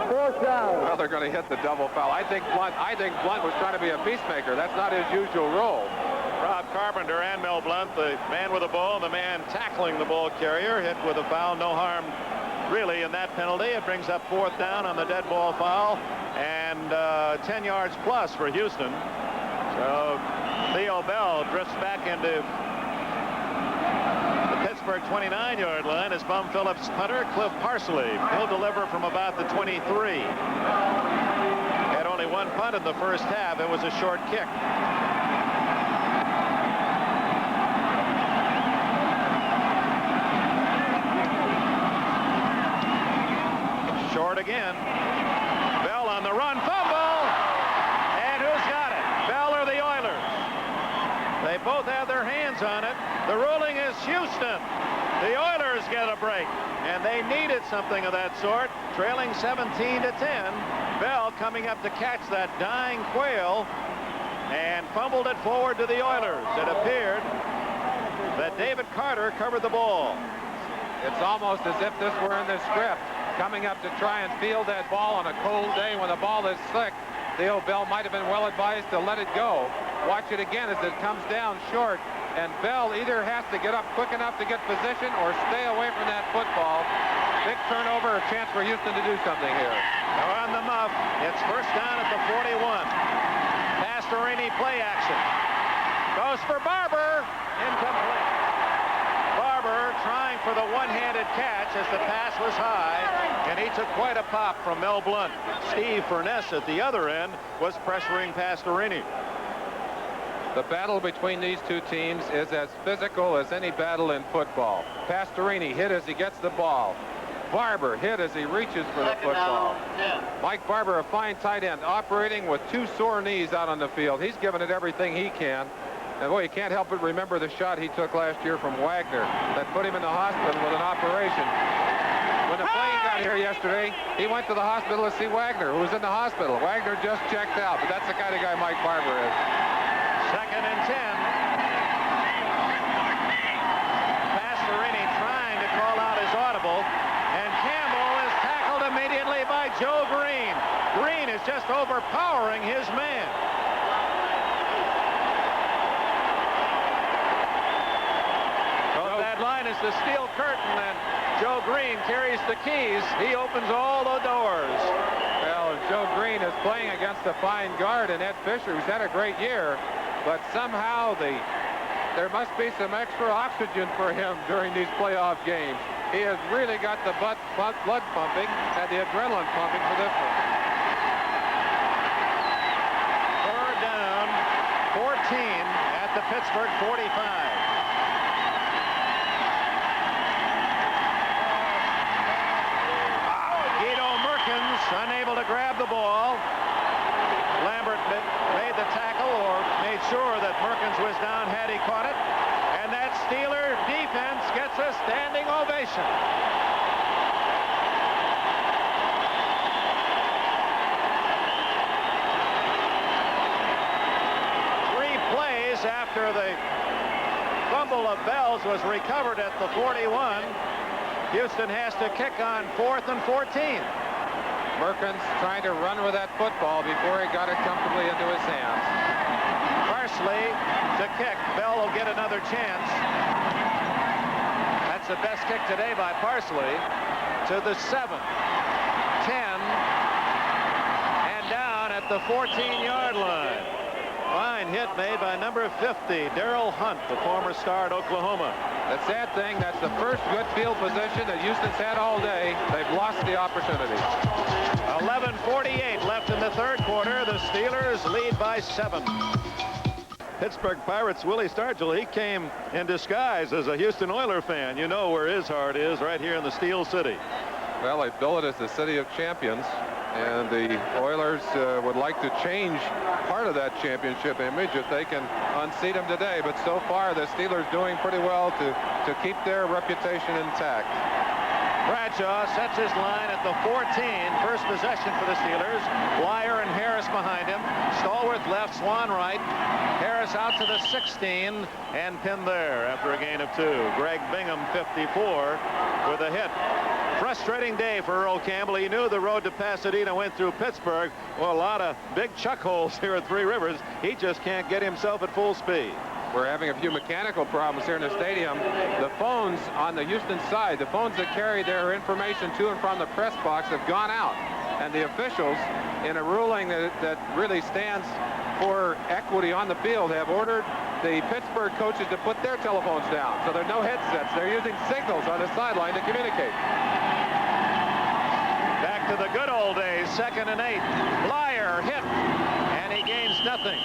Fourth down. Well, they're going to hit the double foul. I think Blount was trying to be a peacemaker. That's not his usual role. Rob Carpenter and Mel Blount, the man with the ball and the man tackling the ball carrier, hit with a foul. No harm really in that penalty. It brings up 4th down on the dead ball foul, and 10 yards plus for Houston. So Theo Bell drifts back into the Pittsburgh 29-yard line as Bum Phillips punter. Cliff Parsley, he'll deliver from about the 23. Had only one punt in the first half. It was a short kick. Short again. Bell on the run, fumble, and who's got it? Bell or the Oilers? They both have their hands on it. The ruling is Houston. The Oilers get a break, and they needed something of that sort. Trailing 17-10. Bell coming up to catch that dying quail and fumbled it forward to the Oilers. It appeared that David Carter covered the ball. It's almost as if this were in the script. Coming up to try and field that ball on a cold day when the ball is slick. Theo Bell might have been well advised to let it go. Watch it again as it comes down short, and Bell either has to get up quick enough to get position or stay away from that football. Big turnover, a chance for Houston to do something here. On the muff, it's 1st down at the 41. Pastorini play action. Goes for Barber. Incomplete. Barber trying for the one-handed catch as the pass was high, and he took quite a pop from Mel Blount. Steve Furness at the other end was pressuring Pastorini. The battle between these two teams is as physical as any battle in football. Pastorini hit as he gets the ball. Barber hit as he reaches for the football. Mike Barber, a fine tight end, operating with 2 sore knees out on the field. He's given it everything he can. And boy, you can't help but remember the shot he took last year from Wagner that put him in the hospital with an operation. When the plane got here yesterday, he went to the hospital to see Wagner, who was in the hospital. Wagner just checked out, but that's the kind of guy Mike Barber is. 2nd and 10. Pastorini trying to call out his audible, and Campbell is tackled immediately by Joe Green. Green is just overpowering his man. Line is the steel curtain, and Joe Green carries the keys. He opens all the doors. Well, Joe Green is playing against a fine guard in Ed Fisher, who's had a great year, but somehow there must be some extra oxygen for him during these playoff games. He has really got the blood pumping and the adrenaline pumping for this one. 3rd down, 14 at the Pittsburgh 45. Unable to grab the ball. Lambert made the tackle, or made sure that Merkins was down had he caught it. And that Steeler defense gets a standing ovation. Three plays after the fumble of Bell's was recovered at the 41. Houston has to kick on 4th and 14. Merkins trying to run with that football before he got it comfortably into his hands. Parsley to kick. Bell will get another chance. That's the best kick today by Parsley. To the 7, 10, and down at the 14-yard line. Fine hit made by number 50, Darrell Hunt, the former star at Oklahoma. The sad thing, that's the first good field position that Houston's had all day. They've lost the opportunity. 11:48 left in the 3rd quarter. The Steelers lead by 7. Pittsburgh Pirates' Willie Stargell, he came in disguise as a Houston Oiler fan. You know where his heart is, right here in the Steel City. Well, they bill it as the city of champions, and the Oilers would like to change part of that championship image if they can unseat them today. But so far, the Steelers doing pretty well to keep their reputation intact. Bradshaw sets his line at the 14. First possession for the Steelers. Bleier and Harris behind him. Stallworth left, Swan right. Harris out to the 16 and pinned there after a gain of 2. Greg Bingham, 54, with a hit. Frustrating day for Earl Campbell. He knew the road to Pasadena went through Pittsburgh. Well, a lot of big chuck holes here at Three Rivers. He just can't get himself at full speed. We're having a few mechanical problems here in the stadium. The phones on the Houston side, the phones that carry their information to and from the press box have gone out. And the officials, in a ruling that really stands for equity on the field, have ordered the Pittsburgh coaches to put their telephones down. So there are no headsets. They're using signals on the sideline to communicate. Back to the good old days, 2nd and 8. Bleier hit, and he gains nothing.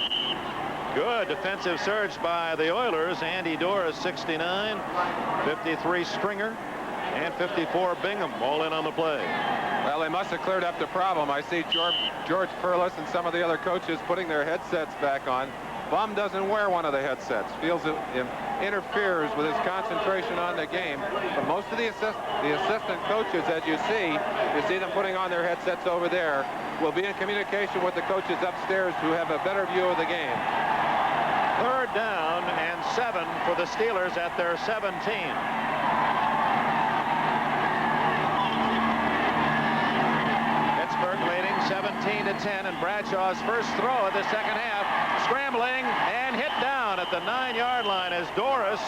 Good defensive surge by the Oilers. Andy Doris, 69, 53 Stringer, and 54 Bingham, all in on the play. Well, they must have cleared up the problem. I see George Perlis and some of the other coaches putting their headsets back on. Bum doesn't wear one of the headsets. Feels it interferes with his concentration on the game. But most of the assistant coaches, as you see them putting on their headsets over there, will be in communication with the coaches upstairs who have a better view of the game. 3rd down and 7 for the Steelers at their 17. Pittsburgh leading 17-10, and Bradshaw's first throw of the second half, scrambling and hit down at the 9-yard line as Doris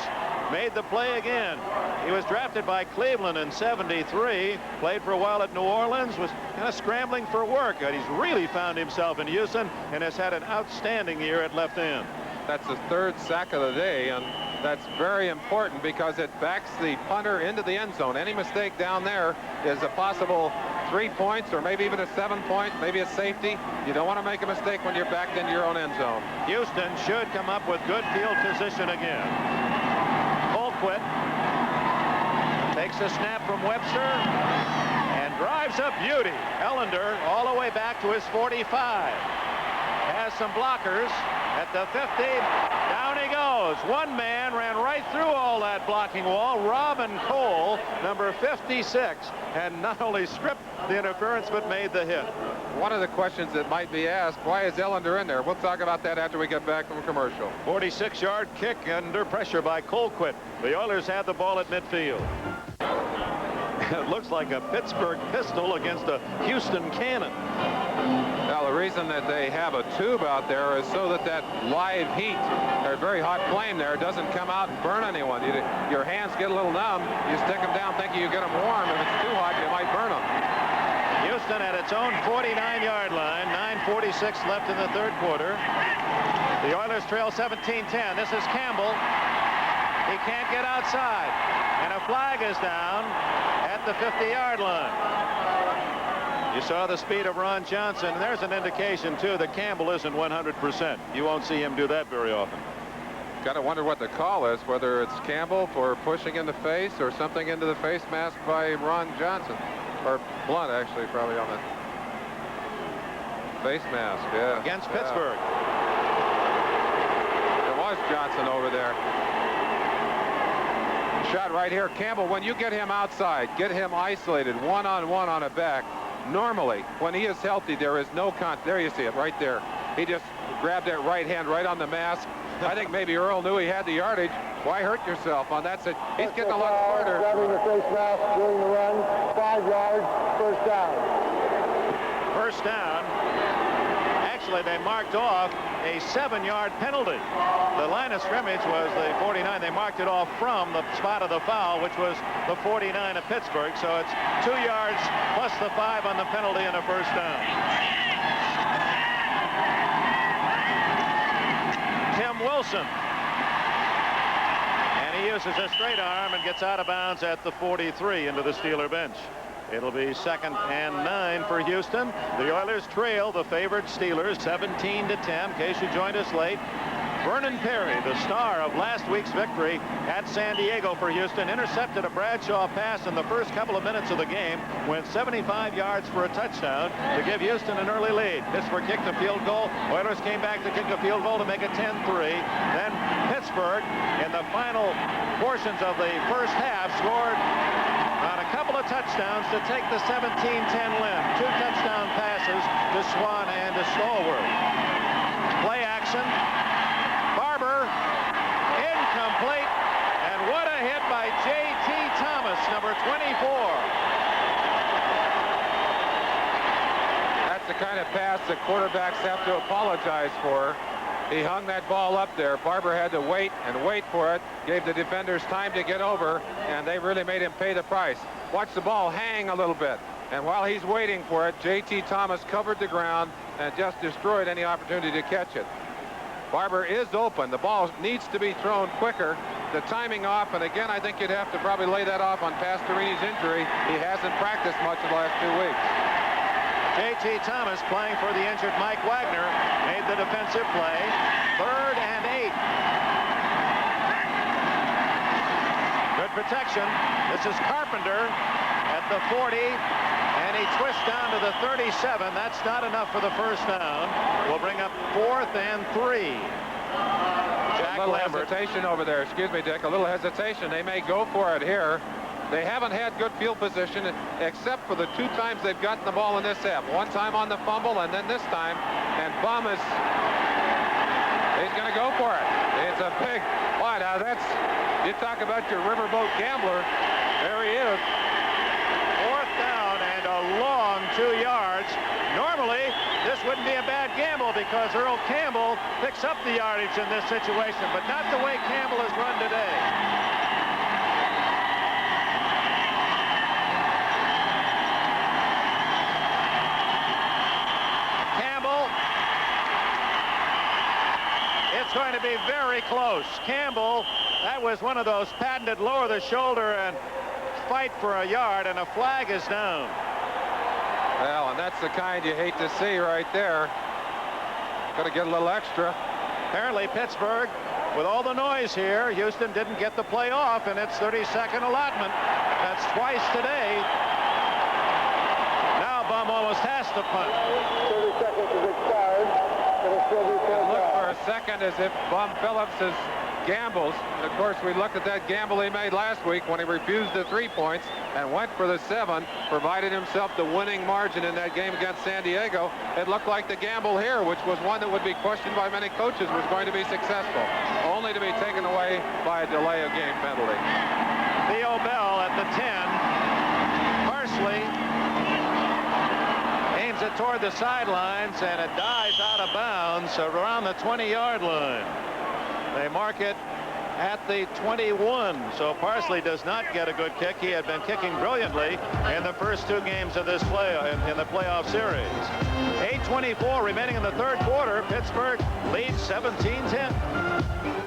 made the play again. He was drafted by Cleveland in 73, played for a while at New Orleans, was kind of scrambling for work. He's really found himself in Houston and has had an outstanding year at left end. That's the 3rd sack of the day, and that's very important because it backs the punter into the end zone. Any mistake down there is a possible 3 points or maybe even a 7-point, maybe a safety. You don't want to make a mistake when you're backed into your own end zone. Houston should come up with good field position again. Colquitt takes a snap from Webster and drives a beauty. Ellender all the way back to his 45. Has some blockers at the 50. Down he goes. One man ran right through all that blocking wall. Robin Cole, number 56, and not only stripped the interference but made the hit. One of the questions that might be asked, why is Ellender in there? We'll talk about that after we get back from commercial. 46-yard kick under pressure by Colquitt. The Oilers had the ball at midfield. It looks like a Pittsburgh pistol against a Houston cannon. Well, the reason that they have a tube out there is so that live heat, or very hot flame there, doesn't come out and burn anyone. Your hands get a little numb. You stick them down thinking you get them warm. If it's too hot, you might burn them. Houston at its own 49-yard line. 9:46 left in the 3rd quarter. The Oilers trail 17-10. This is Campbell. He can't get outside. And a flag is down at the 50-yard line. You saw the speed of Ron Johnson. There's an indication, too, that Campbell isn't 100%. You won't see him do that very often. Got to wonder what the call is, whether it's Campbell for pushing in the face or something into the face mask by Ron Johnson. Or Blunt, actually, probably on the face mask, yeah. Against Pittsburgh. It was Johnson over there. Shot right here. Campbell, when you get him outside, get him isolated one-on-one on a back, normally, when he is healthy, there is no there you see it right there. He just grabbed that right hand right on the mask. I think maybe Earl knew he had the yardage. Why hurt yourself on that? He's getting a lot harder. Grabbing the face mask during the run. 5 yards, first down. First down. Actually, they marked off a 7-yard penalty. The line of scrimmage was the 49. They marked it off from the spot of the foul, which was the 49 of Pittsburgh. So it's 2 yards plus the 5 on the penalty and a first down. Tim Wilson. And he uses a straight arm and gets out of bounds at the 43 into the Steeler bench. It'll be 2nd and 9 for Houston. The Oilers trail the favored Steelers 17-10. In case you joined us late, Vernon Perry, the star of last week's victory at San Diego for Houston, intercepted a Bradshaw pass in the first couple of minutes of the game, went 75 yards for a touchdown to give Houston an early lead. Pittsburgh kicked a field goal. Oilers came back to kick a field goal to make it 10-3. Then Pittsburgh, in the final portions of the first half, scored on a couple of touchdowns to take the 17-10 win. 2 touchdown passes to Swan and to Stallworth. Play action. Barber, incomplete, and what a hit by J.T. Thomas, number 24. That's the kind of pass that quarterbacks have to apologize for. He hung that ball up there. Barber had to wait and wait for it, gave the defenders time to get over, and they really made him pay the price. Watch the ball hang a little bit, and while he's waiting for it, J.T. Thomas covered the ground and just destroyed any opportunity to catch it. Barber is open. The ball needs to be thrown quicker. The timing off, and again, I think you'd have to probably lay that off on Pastorini's injury. He hasn't practiced much in the last 2 weeks. J.T. Thomas, playing for the injured Mike Wagner, made the defensive play. 3rd and 8. Good protection. This is Carpenter at the 40, and he twists down to the 37. That's not enough for the first down. We'll bring up 4th and 3. A little hesitation over there. Excuse me, Dick. A little hesitation. They may go for it here. They haven't had good field position except for the 2 times they've gotten the ball in this half. One time on the fumble and then this time. And Bum is, he's going to go for it. It's a big, boy, now that's, you talk about your riverboat gambler. There he is. 4th down and a long 2 yards. Normally, this wouldn't be a bad gamble because Earl Campbell picks up the yardage in this situation, but not the way Campbell has run today. Campbell. It's going to be very close. Campbell, that was one of those patented lower the shoulder and fight for a yard, and a flag is down. Well, and that's the kind you hate to see right there. Got to get a little extra. Apparently Pittsburgh, with all the noise here, Houston didn't get the play off in its 32nd allotment. That's twice today. Now Bum almost has to punt. 30 seconds is expired. It'll still be It looked for a second as if Bum Phillips has gambles. Of course, we looked at that gamble he made last week when he refused the 3 points and went for the 7, provided himself the winning margin in that game against San Diego. It looked like the gamble here, which was one that would be questioned by many coaches, was going to be successful, only to be taken away by a delay of game penalty. Theo Bell at the 10. Parsley aims it toward the sidelines, and it dies out of bounds around the 20-yard line. They mark it at the 21, so Parsley does not get a good kick. He had been kicking brilliantly in the first 2 games of this in the playoff series. 8:24 remaining in the 3rd quarter. Pittsburgh leads 17-10.